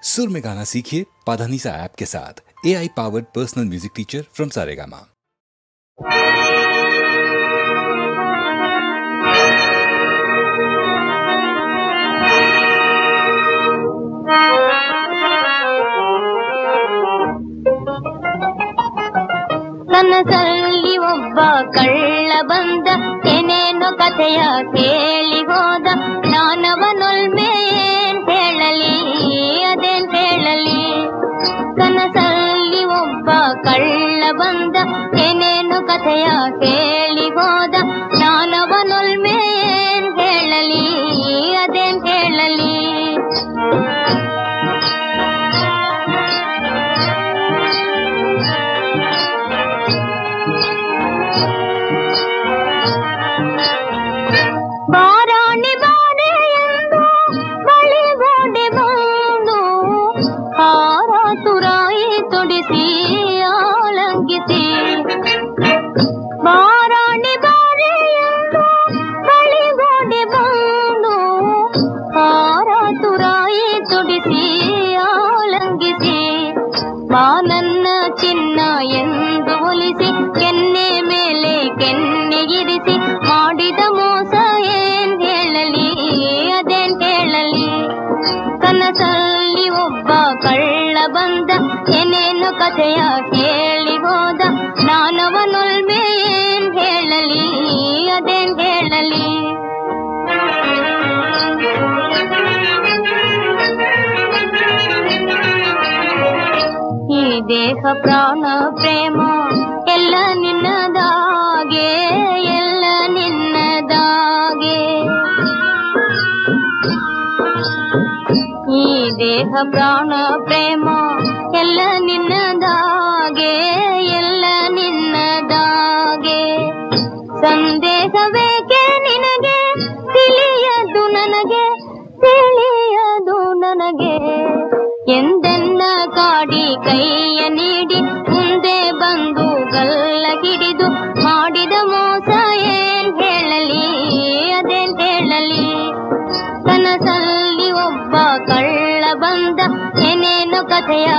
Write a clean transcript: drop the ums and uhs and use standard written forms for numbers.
सुर में गाना सीखिए पाधानीसा ऐप के साथ। AI powered personal music teacher from Saregama. ಕನಸಲ್ಲಿ ಒಬ್ಬ ಕಳ್ಳ ಬಂದ, ಏನೇನೋ ಕಥೆಯ ಕೇಳಿ ಹೋದ. ನಾನವನೊಲ್ಮೆ ಏನ್ ಹೇಳಲಿ, ಅದೇನ್ ಹೇಳಲಿ. ಕನಸಲ್ಲಿ ಒಬ್ಬ ಕಳ್ಳ ಬಂದ, ಏನೇನೋ ಕಥೆಯ ಕೇಳಿ ಹೋದ. ನಾನವನೊಲ್ಮೆ ಏನ್ ಹೇಳಲಿ, ಅದೇನ್ ಹೇಳಲಿ. ಬಾರಾಣಿ ಬಾರೆ ಎಂದು ಬಳಿಗೋಡೆ ಬಂದು, ಹಾರ ತುರಾಯಿ ತೊಡಿಸಿ ಆಲಂಗಿಸಿ. ಬಾರಾಣಿ ಬಾರೆ ಎಂದು ಬಳಿಗೋಡೆ ಬಂದು, ಹಾರ ತುರಾಯಿ ತೊಡಿಸಿ ಆಲಂಗಿಸಿ. ಬಾ ನನ್ನ ಚಿನ್ನ ಎಂದು ಒಲಿಸಿ, ಕೆನ್ನೆ ಮೇಲೆ ಕೆನ್ನೆಗಿರಿಸಿ. ಮಾಡಿದ ಮೋಸ ಏನ್ ಹೇಳಲಿ, ಅದೇನ್ ಹೇಳಲಿ. ಕನಸಲ್ಲಿ ಒಬ್ಬ ಕಳ್ಳ ಬಂದ, ಏನೇನು ಕಥೆಯ ಕೇಳಿ ಹೋದ. ನಾನವನೊಲ್ಮೆ ಏನ್ ಹೇಳಲಿ, ಅದೇನ್ ಹೇಳಲಿ. ಈ ದೇಹ ಪ್ರಾಣ ಪ್ರೇಮ ಎಲ್ಲ ನಿನ್ನದಾಗೆ, ಎಲ್ಲ ನಿನ್ನದಾಗೆ. ಈ ದೇಹ ಪ್ರಾಣ ಪ್ರೇಮ ಎಲ್ಲ ನಿನ್ನದಾಗೆ, ಎಲ್ಲ ನಿನ್ನದಾಗೆ. ಸಂದೇಹವೇಕೆ ನಿನಗೆ ತಿಳಿಯದು ನನಗೆ, ತಿಳಿಯದು ನನಗೆ. ಎಂದೆನ್ನ ಕಾಡಿ ಕೈಯ ನೀಡಿ, ಮುಂದೆ ಬಂದು ಗಲ್ಲ ಹಿಡಿದು. ಮಾಡಿದ ಮೋಸ ಏನ್ ಹೇಳಲಿ, ಅದೇನ್ ಹೇಳಲಿ. ಕನಸಲ್ಲಿ ಒಬ್ಬ ಕಳ್ಳ ಬಂದ, ಏನೇನೋ ಕಥೆಯ